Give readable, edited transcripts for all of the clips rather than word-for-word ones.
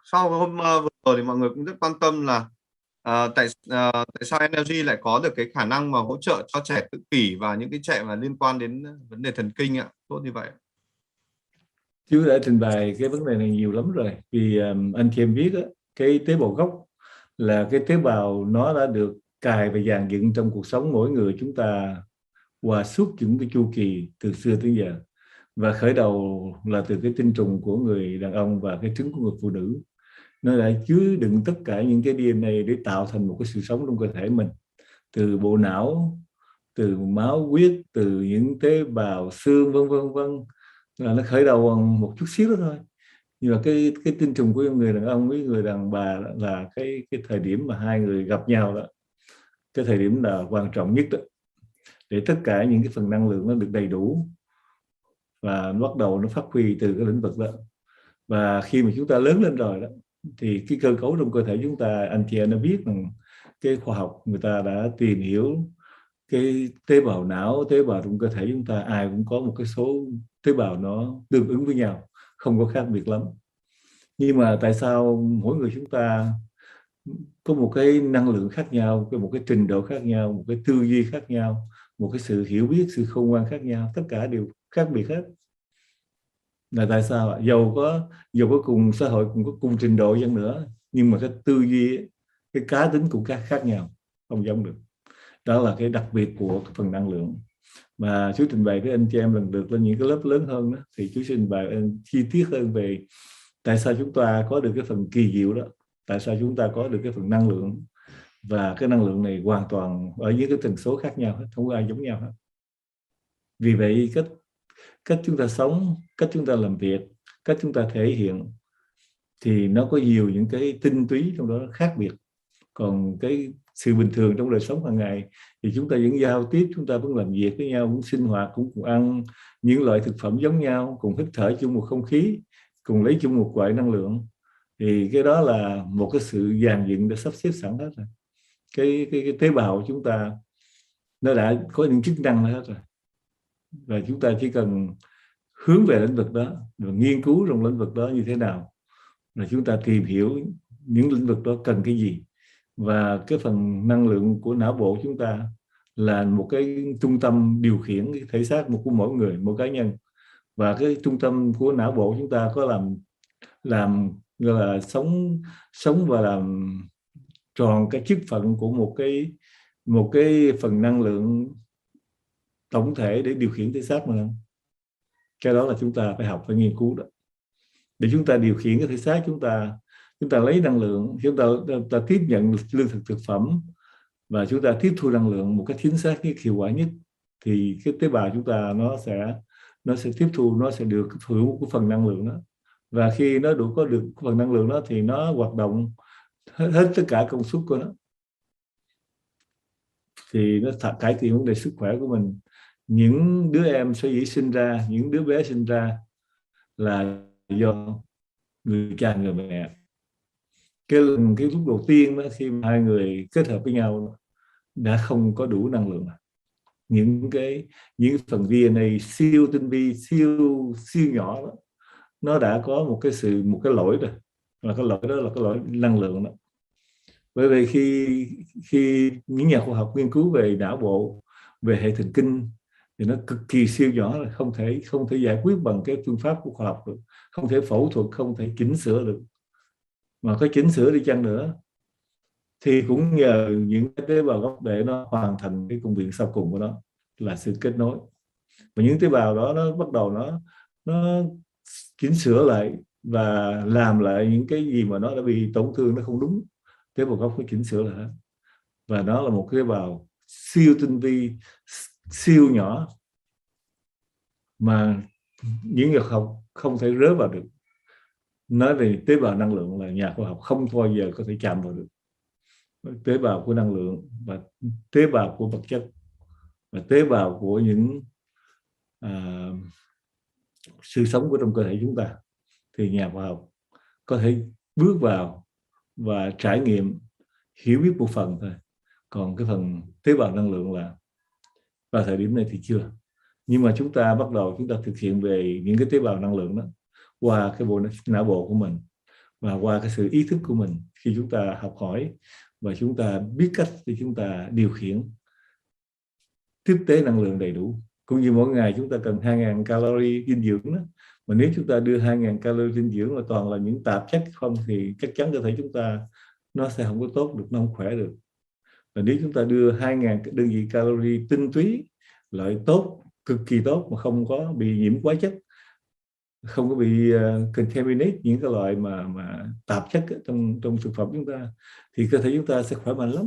sau hôm vừa rồi thì mọi người cũng rất quan tâm là tại sao NLG lại có được cái khả năng mà hỗ trợ cho trẻ tự kỷ và những cái trẻ mà liên quan đến vấn đề thần kinh ạ, tốt như vậy? Chú đã trình bày cái vấn đề này nhiều lắm rồi. Vì anh chị em biết á, cái tế bào gốc là cái tế bào nó đã được cài và dàn dựng trong cuộc sống mỗi người chúng ta qua suốt những cái chu kỳ từ xưa tới giờ. Và khởi đầu là từ cái tinh trùng của người đàn ông và cái trứng của người phụ nữ. Nó đã chứa đựng tất cả những cái DNA để tạo thành một cái sự sống trong cơ thể mình. Từ bộ não, từ máu huyết, từ những tế bào xương vân vân vân, là nó khởi đầu bằng một chút xíu đó thôi. Nhưng mà cái tinh trùng của người đàn ông với người đàn bà là cái thời điểm mà hai người gặp nhau đó, cái thời điểm là quan trọng nhất đó, để tất cả những cái phần năng lượng nó được đầy đủ và nó bắt đầu nó phát huy từ cái lĩnh vực đó. Và khi mà chúng ta lớn lên rồi đó, thì cái cơ cấu trong cơ thể chúng ta, anh chị em đã biết rằng cái khoa học người ta đã tìm hiểu cái tế bào não, tế bào trong cơ thể chúng ta ai cũng có một cái số tế bào nó tương ứng với nhau, không có khác biệt lắm. Nhưng mà tại sao mỗi người chúng ta có một cái năng lượng khác nhau, một cái trình độ khác nhau, một cái tư duy khác nhau, một cái sự hiểu biết, sự khôn ngoan khác nhau, tất cả đều khác biệt hết. Là tại sao ạ? Dầu có cùng xã hội, cùng có cùng trình độ dân nữa, nhưng mà cái tư duy, cái cá tính cũng khác nhau, không giống được. Đó là cái đặc biệt của cái phần năng lượng. Mà chú trình bày với anh chị em lần lượt lên những cái lớp lớn hơn đó, thì chú trình bày chi tiết hơn về tại sao chúng ta có được cái phần kỳ diệu đó, tại sao chúng ta có được cái phần năng lượng, và cái năng lượng này hoàn toàn ở những cái tần số khác nhau hết, không có ai giống nhau hết. Vì vậy cách chúng ta sống, cách chúng ta làm việc, cách chúng ta thể hiện thì nó có nhiều những cái tinh túy trong đó khác biệt. Còn cái sự bình thường trong đời sống hàng ngày thì chúng ta vẫn giao tiếp, chúng ta vẫn làm việc với nhau, cũng sinh hoạt, cũng cùng ăn những loại thực phẩm giống nhau, cùng hít thở chung một không khí, cùng lấy chung một loại năng lượng. Thì cái đó là một cái sự dàn dựng đã sắp xếp sẵn hết rồi. Cái tế bào của chúng ta nó đã có những chức năng hết rồi, và chúng ta chỉ cần hướng về lĩnh vực đó và nghiên cứu trong lĩnh vực đó như thế nào, là chúng ta tìm hiểu những lĩnh vực đó cần cái gì. Và cái phần năng lượng của não bộ chúng ta là một cái trung tâm điều khiển cái thể xác của mỗi người, mỗi cá nhân. Và cái trung tâm của não bộ chúng ta có làm gọi là sống và làm tròn cái chức phận của một cái phần năng lượng tổng thể để điều khiển thể xác mà. Cái đó là chúng ta phải học, phải nghiên cứu đó, để chúng ta điều khiển cái thể xác chúng ta lấy năng lượng, chúng ta tiếp nhận lương thực thực phẩm và chúng ta tiếp thu năng lượng một cách chính xác nhất, hiệu quả nhất, thì cái tế bào chúng ta nó sẽ tiếp thu, nó sẽ được hưởng một cái phần năng lượng đó. Và khi nó có được phần năng lượng đó thì nó hoạt động hết tất cả công suất của nó, thì nó cải thiện vấn đề sức khỏe của mình. Những đứa em sẽ dĩ sinh ra, những đứa bé sinh ra là do người cha người mẹ. Cái lúc đầu tiên đó, khi mà hai người kết hợp với nhau đã không có đủ năng lượng, những phần DNA siêu tinh vi, siêu nhỏ đó, nó đã có một cái lỗi rồi, và cái lỗi đó là cái lỗi năng lượng đó. Bởi vì khi những nhà khoa học nghiên cứu về não bộ, về hệ thần kinh, thì nó cực kỳ siêu nhỏ, là không thể giải quyết bằng cái phương pháp của khoa học được, không thể phẫu thuật, không thể chỉnh sửa được. Mà có chỉnh sửa đi chăng nữa thì cũng nhờ những cái tế bào gốc để nó hoàn thành cái công việc sau cùng của nó, là sự kết nối. Và những tế bào đó nó bắt đầu nó chỉnh sửa lại và làm lại những cái gì mà nó đã bị tổn thương, nó không đúng. Tế bào gốc nó chỉnh sửa lại hết. Và nó là một tế bào siêu tinh vi, siêu nhỏ mà những nhà khoa học không thể rớ vào được. Nói về tế bào năng lượng là nhà khoa học không bao giờ có thể chạm vào được. Tế bào của năng lượng và tế bào của vật chất và tế bào của những sự sống của trong cơ thể chúng ta, thì nhà khoa học có thể bước vào và trải nghiệm, hiểu biết một phần thôi. Còn cái phần tế bào năng lượng là vào thời điểm này thì chưa. Nhưng mà chúng ta thực hiện về những cái tế bào năng lượng đó qua cái bộ não bộ của mình, và qua cái sự ý thức của mình khi chúng ta học hỏi và chúng ta biết cách để chúng ta điều khiển tiếp tế năng lượng đầy đủ. Cũng như mỗi ngày chúng ta cần 2.000 calorie dinh dưỡng đó. Mà nếu chúng ta đưa 2.000 calorie dinh dưỡng mà toàn là những tạp chất không thì chắc chắn cơ thể chúng ta nó sẽ không có tốt được, nó không khỏe được. Và nếu chúng ta đưa 2.000 đơn vị calorie tinh túy, loại tốt, cực kỳ tốt mà không có bị nhiễm hóa chất, không có bị contaminate những cái loại mà tạp chất trong thực phẩm chúng ta, thì cơ thể chúng ta sẽ khỏe mạnh lắm.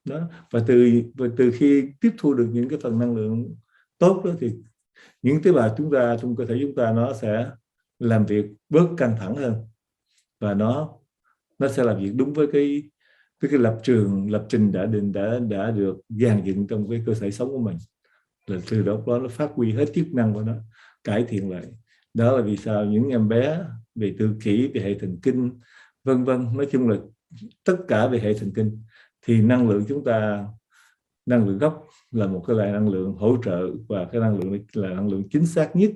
Đó. Và từ khi tiếp thu được những cái phần năng lượng tốt đó thì những tế bào chúng ta trong cơ thể chúng ta nó sẽ làm việc bớt căng thẳng hơn, và nó sẽ làm việc đúng với cái lập trình đã được dàn dựng trong cái cơ thể sống của mình. Là từ đó nó phát huy hết chức năng của nó, cải thiện lại. Đó là vì sao những em bé về tự kỷ, về hệ thần kinh, vân vân, nói chung là tất cả về hệ thần kinh, thì năng lượng chúng ta, năng lượng gốc là một cái loại năng lượng hỗ trợ, và cái năng lượng là năng lượng chính xác nhất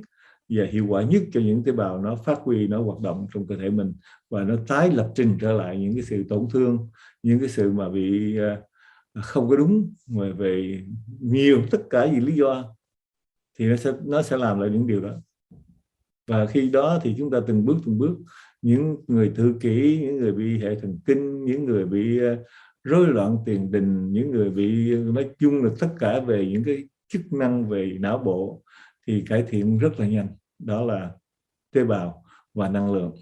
và hiệu quả nhất cho những tế bào nó phát huy, nó hoạt động trong cơ thể mình, và nó tái lập trình trở lại những cái sự tổn thương, những cái sự mà bị không có đúng mà về nhiều tất cả vì lý do, thì nó sẽ làm lại những điều đó. Và khi đó thì chúng ta từng bước những người tự kỷ, những người bị hệ thần kinh, những người bị rối loạn tiền đình, những người bị nói chung là tất cả về những cái chức năng về não bộ thì cải thiện rất là nhanh. Đó là tế bào và năng lượng.